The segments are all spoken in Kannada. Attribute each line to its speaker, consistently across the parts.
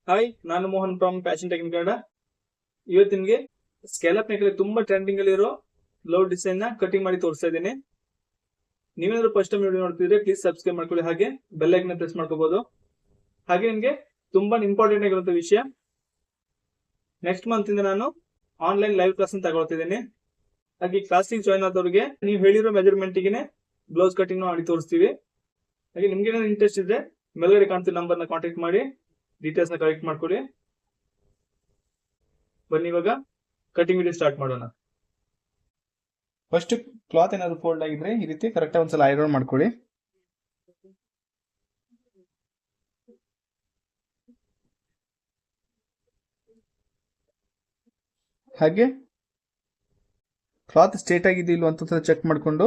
Speaker 1: ಹಾಯ್, ನಾನು Mohan from fashion tech in Kannada. ಇವತ್ತು ನಿಮಗೆ ಸ್ಕ್ಯಾಲಪ್ ನೆಕ್ ತುಂಬಾ ಟ್ರೆಂಡಿಂಗ್ ಅಲ್ಲಿರೋ ಬ್ಲೌಸ್ ಡಿಸೈನ್ ನ ಕಟಿಂಗ್ ಮಾಡಿ ತೋರಿಸ್ತಾ ಇದ್ದೀನಿ. ನೀವೇನಾದ್ರೂ ಫಸ್ಟ್ ಟೈಮ್ ವಿಡಿಯೋ ನೋಡ್ತಿದ್ರೆ ಪ್ಲೀಸ್ ಸಬ್ಸ್ಕ್ರೈಬ್ ಮಾಡ್ಕೊಳ್ಳಿ, ಹಾಗೆ ಬೆಲ್ ಐಕನ್ ಪ್ರೆಸ್ ಮಾಡ್ಕೋಬಹುದು. ಹಾಗೆ ನಿಮಗೆ ತುಂಬಾ ಇಂಪಾರ್ಟೆಂಟ್ ಆಗಿರುವಂತ ವಿಷಯ, ನೆಕ್ಸ್ಟ್ ಮಂತ್ ಇಂದ ನಾನು ಆನ್ಲೈನ್ ಲೈವ್ ಕ್ಲಾಸ್ ತಗೊಳ್ತಿದ್ದೀನಿ. ಹಾಗೆ ಕ್ಲಾಸಿಗೆ ಜಾಯ್ನ್ ಆದವರಿಗೆ ನೀವು ಹೇಳಿರೋ ಮೆಜರ್ಮೆಂಟ್ ಗೆ ಬ್ಲೌಸ್ ಕಟಿಂಗ್ ಮಾಡಿ ತೋರಿಸ್ತೀವಿ. ಹಾಗೆ ನಿಮ್ಗೆ ಏನಾದ್ರು ಇಂಟ್ರೆಸ್ಟ್ ಇದ್ರೆ ಮೇಲ್ಗಡೆ ಕಾಣ್ತಿರೋ ನಂಬರ್ ನ ಕಾಂಟ್ಯಾಕ್ಟ್ ಮಾಡಿ ಡೀಟೇಲ್ಸ್ ನ ಕಲೆಕ್ಟ್ ಮಾಡ್ಕೊಳ್ಳಿ. ಬನ್ನಿ ಇವಾಗ ಕಟಿಂಗ್ ವಿಡಿಯೋ ಸ್ಟಾರ್ಟ್ ಮಾಡೋಣ. ಫಸ್ಟ್ ಕ್ಲಾತ್ ಏನಾದ್ರು ಫೋಲ್ಡ್ ಆಗಿದ್ರೆ ಈ ರೀತಿ ಕರೆಕ್ಟ್ ಒಂದ್ಸಲ ಐರನ್ ಮಾಡ್ಕೊಳ್ಳಿ. ಹಾಗೆ ಕ್ಲಾತ್ ಸ್ಟ್ರೇಟ್ ಆಗಿದೆ ಇಲ್ವ ಅಂತ ಚೆಕ್ ಮಾಡ್ಕೊಂಡು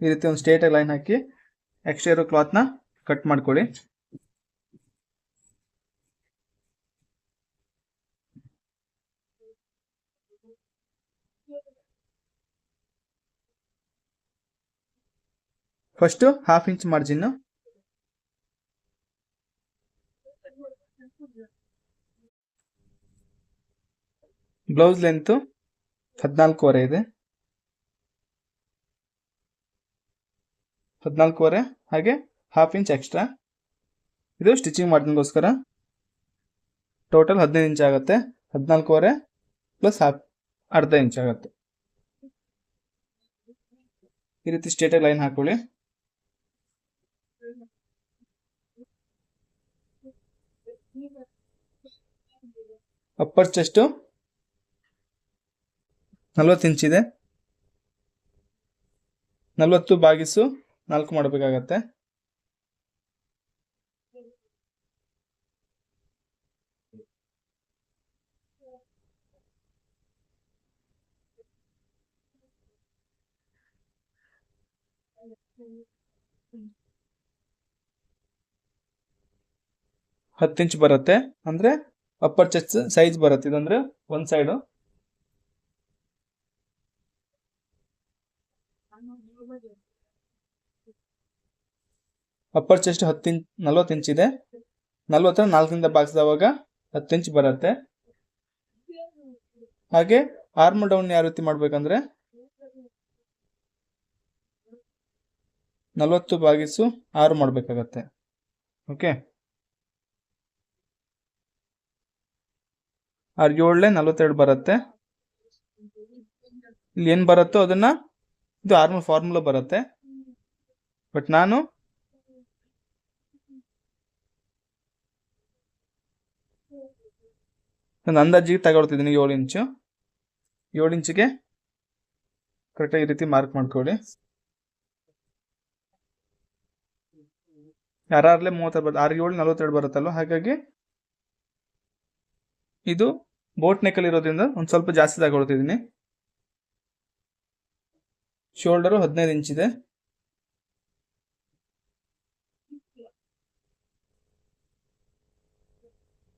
Speaker 1: ಈ ರೀತಿ ಒಂದು ಸ್ಟ್ರೇಟ್ ಆಗಿ ಲೈನ್ ಹಾಕಿ ಎಕ್ಸ್ಟ್ರಾ ಇರೋ ಕ್ಲಾತ್ ನ ಕಟ್ ಮಾಡ್ಕೊಳ್ಳಿ. First half inch margin, blouse length 14.25 ಇದೆ, 14.25. ಹಾಗೆ ಹಾಫ್ ಇಂಚ್ ಎಕ್ಸ್ಟ್ರಾ, ಇದು ಸ್ಟಿಚಿಂಗ್ ಮಾರ್ಜಿನ್ಗೋಸ್ಕರ. ಟೋಟಲ್ 15 ಇಂಚ್ ಆಗುತ್ತೆ. 14.25 ಪ್ಲಸ್ ಅರ್ಧ ಇಂಚ್ ಆಗುತ್ತೆ. ಈ ರೀತಿ ಸ್ಟ್ರೇಟ್ ಲೈನ್ ಹಾಕೊಳ್ಳಿ. ಅಪ್ಪರ್ ಚೆಸ್ಟ್ 40 ಇಂಚ್ ಇದೆ, 40/4 ಮಾಡಬೇಕಾಗತ್ತೆ. ಹತ್ತು ಇಂಚ್ ಬರುತ್ತೆ, ಅಂದ್ರೆ ಅಪ್ಪರ್ ಚೆಸ್ಟ್ ಸೈಜ್ ಬರುತ್ತೆ. ಇದಂದ್ರೆ ಒಂದ್ ಸೈಡ್. ಅಪ್ಪರ್ ಚೆಸ್ಟ್ 40 ಇಂಚ್ ಇದೆ, 40 4ರಿಂದ ಭಾಗಿಸಿದವಾಗ 10 ಇಂಚ್ ಬರುತ್ತೆ. ಹಾಗೆ ಆರ್ಮ್ ಡೌನ್ ಯಾವ ರೀತಿ ಮಾಡ್ಬೇಕಂದ್ರೆ 40/6 ಮಾಡ್ಬೇಕಾಗತ್ತೆ. ಓಕೆ, 7 42 ಬರುತ್ತೆ. ಇಲ್ಲಿ ಏನ್ ಬರುತ್ತೋ ಅದನ್ನ, ಇದು ಆರ್ಮ್ ಫಾರ್ಮುಲಾ ಬರುತ್ತೆ, ಬಟ್ ನಾನು ನನ್ನ ಅಂದಾಜಿಗೆ ತಗೊಳ್ತಿದ್ದೀನಿ. 7 ಇಂಚು, 7 ಇಂಚಿಗೆ ಕರೆಕ್ಟಾಗಿ ಈ ರೀತಿ ಮಾರ್ಕ್ ಮಾಡ್ಕೊಳ್ಳಿ. ಯಾರೇ 36 ಬರುತ್ತೆ, 6 7 42 ಬರುತ್ತಲ್ವ, ಹಾಗಾಗಿ ಇದು ಬೋಟ್ ನೆಕ್ ಇರೋದ್ರಿಂದ ಒಂದ್ ಸ್ವಲ್ಪ ಜಾಸ್ತಿ ತಗೊಳ್ತಿದ್ದೀನಿ. ಶೋಲ್ಡರು 15 ಇಂಚ್ ಇದೆ,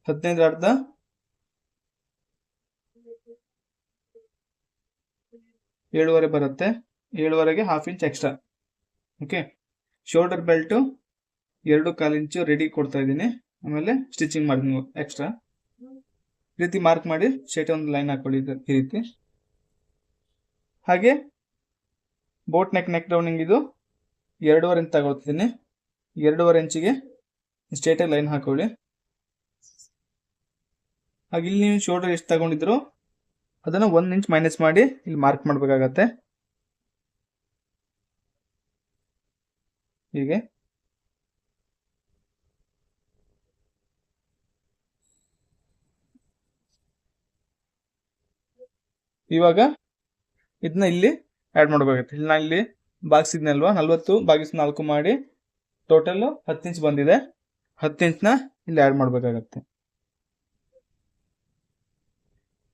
Speaker 1: 15 ಅರ್ಧ 7.25 ಬರುತ್ತೆ. 7.25ಗೆ half inch extra. Okay, shoulder belt 2.25 inch ready ಕೊಡ್ತಾ ಇದ್ದೀನಿ. ಆಮೇಲೆ ಸ್ಟಿಚಿಂಗ್ ಮಾಡ್ತೀನಿ ಎಕ್ಸ್ಟ್ರಾ. ಈ ರೀತಿ ಮಾರ್ಕ್ ಮಾಡಿ ಸ್ಟ್ರೇಟ್ ಒಂದು ಲೈನ್ ಹಾಕೊಳ್ಳಿ ಈ ರೀತಿ. ಹಾಗೆ ಬೋಟ್ ನೆಕ್ ಡೌನಿಂಗ್ ಇದು 2.5 ಇಂಚ್ ತಗೊಳ್ತಿದ್ದೀನಿ. 2.5 ಇಂಚಿಗೆ ಸ್ಟ್ರೇಟ್ ಆಗಿ ಲೈನ್ ಹಾಕೊಳ್ಳಿ. ಹಾಗೆ ಇಲ್ಲಿ ನೀವು ಶೋಲ್ಡರ್ ಎಷ್ಟು ತಗೊಂಡಿದ್ರು ಅದನ್ನ 1 ಇಂಚ್ ಮೈನಸ್ ಮಾಡಿ ಇಲ್ಲಿ ಮಾರ್ಕ್ ಮಾಡಬೇಕಾಗತ್ತೆ. ಹೀಗೆ ಇವಾಗ ಇದನ್ನ ಇಲ್ಲಿ ಆಡ್ ಮಾಡಬೇಕಾಗುತ್ತೆ. ಇಲ್ಲಿ ನಾನು ಇಲ್ಲಿ ಭಾಗಿಸಿದ್ನಲ್ವಾ, 40/4 ಮಾಡಿ ಟೋಟಲ್ 10 ಇಂಚ್ ಬಂದಿದೆ. 10 ಇಂಚ್ನ ಇಲ್ಲಿ ಆಡ್ ಮಾಡಬೇಕಾಗತ್ತೆ.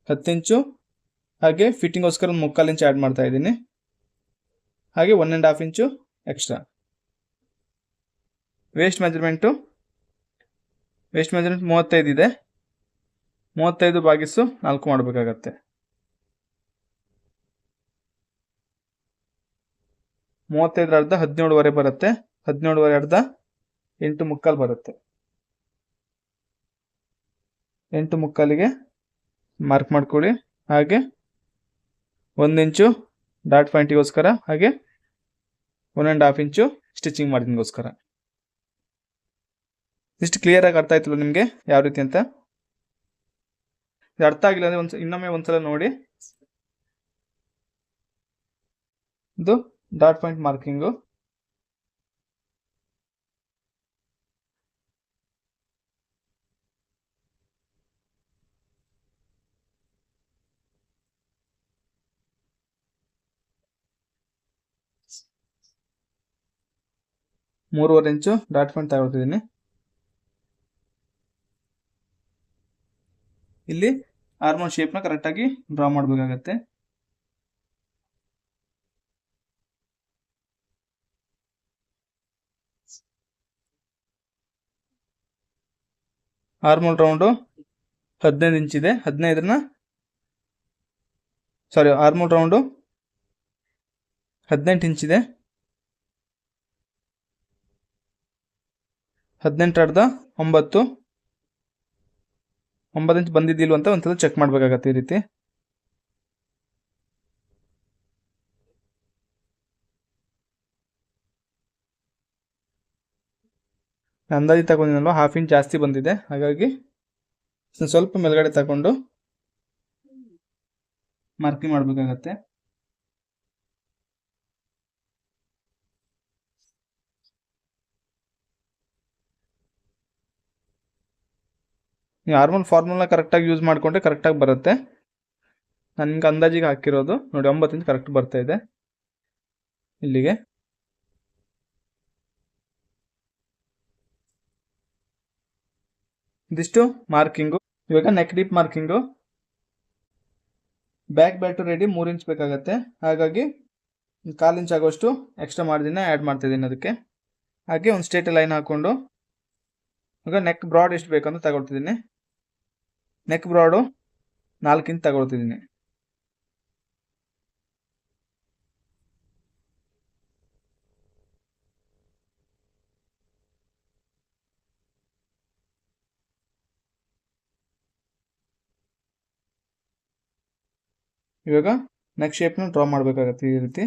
Speaker 1: 10 ಇಂಚು. ಹಾಗೆ ಫಿಟ್ಟಿಂಗ್ಗೋಸ್ಕರ 3/4 ಇಂಚ್ ಆಡ್ ಮಾಡ್ತಾ ಇದ್ದೀನಿ. ಹಾಗೆ 1.5 ಇಂಚು ಎಕ್ಸ್ಟ್ರಾ. ವೇಸ್ಟ್ ಮೆಜರ್ಮೆಂಟ್ 35 ಇದೆ, 35/4 ಮಾಡಬೇಕಾಗತ್ತೆ. 35 ಅರ್ಧ 17.5 ಬರುತ್ತೆ, 17.5 ಅರ್ಧ 8 ಮುಕ್ಕಾಲು ಬರುತ್ತೆ. 8 ಮುಕ್ಕಾಲಿಗೆ ಮಾರ್ಕ್ ಮಾಡ್ಕೊಳ್ಳಿ. ಹಾಗೆ 1 ಇಂಚು ಡಾಟ್ ಪಾಯಿಂಟಿಗೋಸ್ಕರ, ಹಾಗೆ 1.5 ಇಂಚು ಸ್ಟಿಚಿಂಗ್ ಮಾರ್ಜಿನ್ಗೋಸ್ಕರ. ಇಷ್ಟು ಕ್ಲಿಯರ್ ಆಗಿ ಅರ್ಥ ಆಯ್ತಲ್ಲ ನಿಮಗೆ ಯಾವ ರೀತಿ ಅಂತ? ಇದು ಅರ್ಥ ಆಗಿಲ್ಲ ಅಂದರೆ ಇನ್ನೊಮ್ಮೆ ಒಂದ್ಸಲ ನೋಡಿ. ಇದು ಡಾಟ್ ಪಾಯಿಂಟ್ ಮಾರ್ಕಿಂಗು. ಮೂರುವರೆ ಇಂಚು ಡಾಟ್ ಪಾಯಿಂಟ್ ತಗೊಳ್ತಿದ್ದೀನಿ. ಇಲ್ಲಿ ಆರ್ಮೋಲ್ ಶೇಪ್ನ ಕರೆಕ್ಟಾಗಿ ಡ್ರಾ ಮಾಡಬೇಕಾಗತ್ತೆ. ಆರ್ಮೋಲ್ ರೌಂಡು 15 ಇಂಚಿದೆ. ಆರ್ಮೋಲ್ ರೌಂಡು 18 ಇಂಚಿದೆ. 18/9 9 ಇಂಚ್ ಬಂದಿದ್ದಿಲ್ವ ಅಂತ ಒಂದ್ಸಲ ಚೆಕ್ ಮಾಡಬೇಕಾಗತ್ತೆ. ಈ ರೀತಿ ಅಂದಾಜು ತಗೊಂಡಿನಲ್ವ, 1/2 ಇಂಚ್ ಜಾಸ್ತಿ ಬಂದಿದೆ. ಹಾಗಾಗಿ ಸ್ವಲ್ಪ ಮೇಲ್ಗಡೆ ತಗೊಂಡು ಮಾರ್ಕಿಂಗ್ ಮಾಡಬೇಕಾಗತ್ತೆ. ನೀವು ಆರ್ಮೋಲ್ ಫಾರ್ಮುಲಾ ಕರೆಕ್ಟಾಗಿ ಯೂಸ್ ಮಾಡಿಕೊಂಡ್ರೆ ಕರೆಕ್ಟಾಗಿ ಬರುತ್ತೆ. ನಾನು ನಿಮ್ಗೆ ಅಂದಾಜಿಗೆ ಹಾಕಿರೋದು ನೋಡಿ, 9 ಇಂಚ್ ಕರೆಕ್ಟ್ ಬರ್ತಾ ಇದೆ ಇಲ್ಲಿಗೆ. ಇದಿಷ್ಟು ಮಾರ್ಕಿಂಗು. ಇವಾಗ neck deep marking. Back belt ready 3 inch ಬೇಕಾಗತ್ತೆ. ಹಾಗಾಗಿ 1/4 ಇಂಚ್ ಆಗೋಷ್ಟು ಎಕ್ಸ್ಟ್ರಾ ಮಾರ್ಜಿನ್ ಆ್ಯಡ್ ಮಾಡ್ತಿದ್ದೀನಿ ಅದಕ್ಕೆ. ಹಾಗೆ ಒಂದು ಸ್ಟ್ರೇಟ್ ಲೈನ್ ಹಾಕ್ಕೊಂಡು ಇವಾಗ ನೆಕ್ ಬ್ರಾಡ್ ಎಷ್ಟು ಬೇಕಂತ ತಗೊಳ್ತಿದ್ದೀನಿ. ನೆಕ್ ಬ್ರಾಡು 4 ಇಂಚ್ ತಗೊಳ್ತಿದ್ದೀನಿ. ಇವಾಗ ನೆಕ್ ಶೇಪ್ನ ಡ್ರಾ ಮಾಡಬೇಕಾಗತ್ತೆ ಈ ರೀತಿ.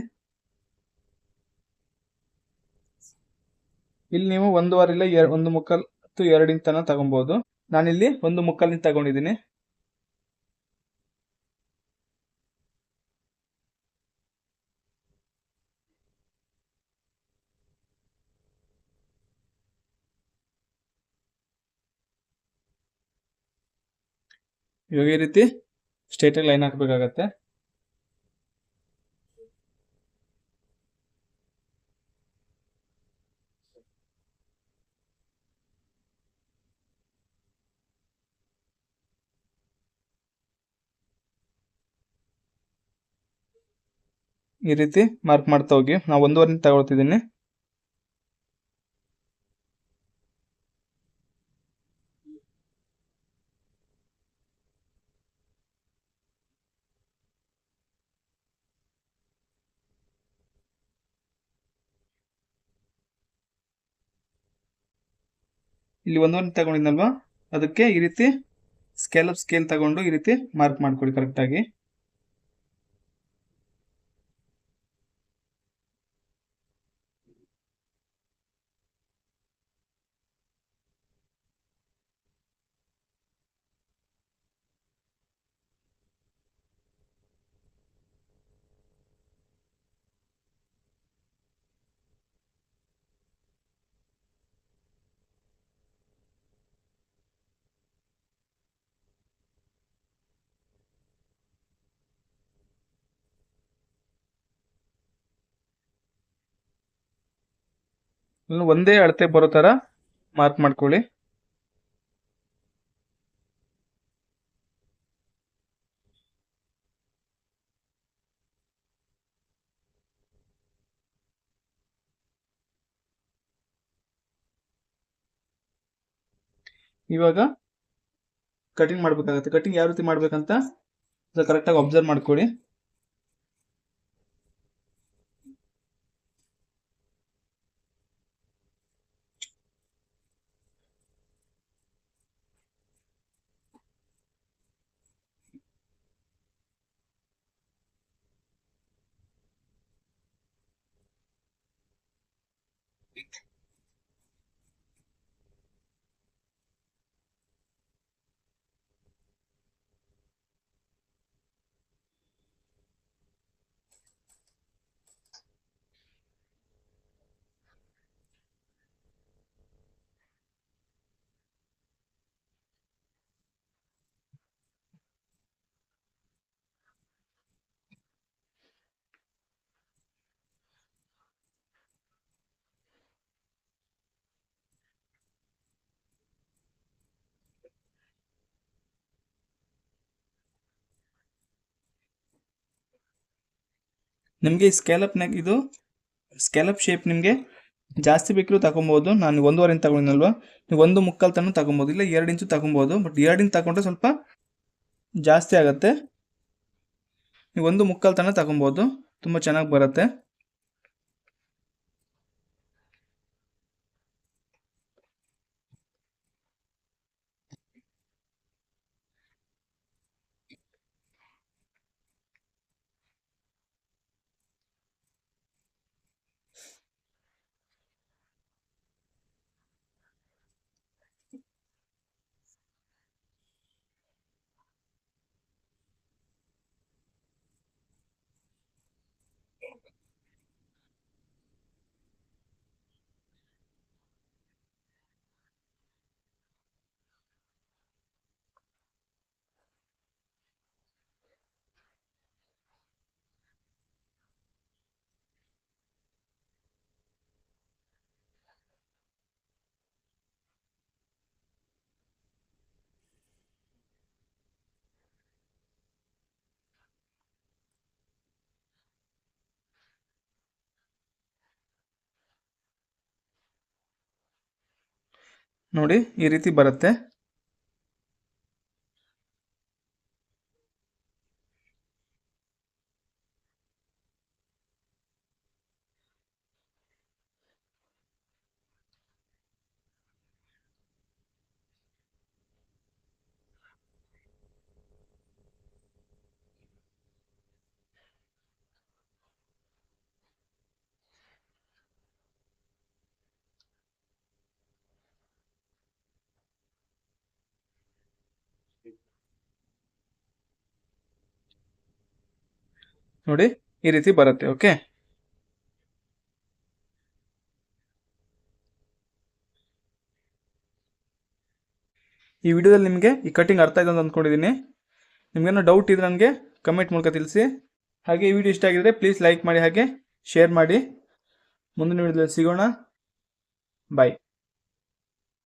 Speaker 1: ಇಲ್ಲಿ ನೀವು 1.25 ಇಲ್ಲ 1.25 ಅಥವಾ 2 ಇಂಚ್ ತನಕ ತಗೊಬೋದು. ನಾನಿಲ್ಲಿ 1.25 ಇಂಚ್ ತಗೊಂಡಿದ್ದೀನಿ. ಇವಾಗ ಈ ರೀತಿ ಸ್ಟ್ರೇಟಾಗಿ ಲೈನ್ ಹಾಕಬೇಕಾಗತ್ತೆ. ಈ ರೀತಿ ಮಾರ್ಕ್ ಮಾಡ್ತಾ ಹೋಗಿ. ನಾವು 1.25 ಇಂಚ್ ತಗೊಳ್ತಿದ್ದೀನಿ. ಇಲ್ಲಿ 1.25 ಇಂಚ್ ತಗೊಂಡಿದ್ನಲ್ವಾ, ಅದಕ್ಕೆ ಈ ರೀತಿ ಸ್ಕೇಲ್ ತಗೊಂಡು ಈ ರೀತಿ ಮಾರ್ಕ್ ಮಾಡ್ಕೊಳ್ಳಿ ಕರೆಕ್ಟಾಗಿ. ಒಂದೇ ಅಳತೆ ಬರೋ ಥರ ಮಾರ್ಕ್ ಮಾಡ್ಕೊಳ್ಳಿ. ಇವಾಗ ಕಟಿಂಗ್ ಮಾಡಬೇಕಾಗುತ್ತೆ. ಕಟಿಂಗ್ ಯಾವ ರೀತಿ ಮಾಡ್ಬೇಕಂತ ಕರೆಕ್ಟಾಗಿ ಅಬ್ಸರ್ವ್ ಮಾಡ್ಕೊಳ್ಳಿ. ನಿಮಗೆ ಈ ಸ್ಕ್ಯಾಲಪ್ ಶೇಪ್ ನಿಮಗೆ ಜಾಸ್ತಿ ಬೇಕಿರೋ ತಗೊಬೋದು. ನಾನು 1.5 ಇಂಚ್ ತಗೊಂಡಿನಲ್ವಾ, ನೀವು 1.25 ತನಕ ತಗೊಬೋದು, ಇಲ್ಲ 2 ಇಂಚು ತಗೊಬೋದು. ಬಟ್ 2 ಇಂಚ್ ತಗೊಂಡ್ರೆ ಸ್ವಲ್ಪ ಜಾಸ್ತಿ ಆಗುತ್ತೆ. ನೀವು 1.25 ತನಕ ತಗೊಬೋದು, ತುಂಬ ಚೆನ್ನಾಗಿ ಬರುತ್ತೆ. ನೋಡಿ ಈ ರೀತಿ ಬರುತ್ತೆ. ನೋಡಿ ಈ ರೀತಿ ಬರುತ್ತೆ. ಓಕೆ, ಈ ವಿಡಿಯೋದಲ್ಲಿ ನಿಮಗೆ ಈ ಕಟಿಂಗ್ ಅರ್ಥ ಆಯ್ತು ಅಂತ ಅಂದ್ಕೊಂಡಿದ್ದೀನಿ. ನಿಮಗೇನೋ ಡೌಟ್ ಇದ್ರೆ ನನಗೆ ಕಮೆಂಟ್ ಮೂಲಕ ತಿಳಿಸಿ. ಹಾಗೆ ಈ ವಿಡಿಯೋ ಇಷ್ಟ ಆಗಿದ್ರೆ ಪ್ಲೀಸ್ ಲೈಕ್ ಮಾಡಿ, ಹಾಗೆ ಶೇರ್ ಮಾಡಿ. ಮುಂದಿನ ವಿಡಿಯೋದಲ್ಲಿ ಸಿಗೋಣ. ಬಾಯ್.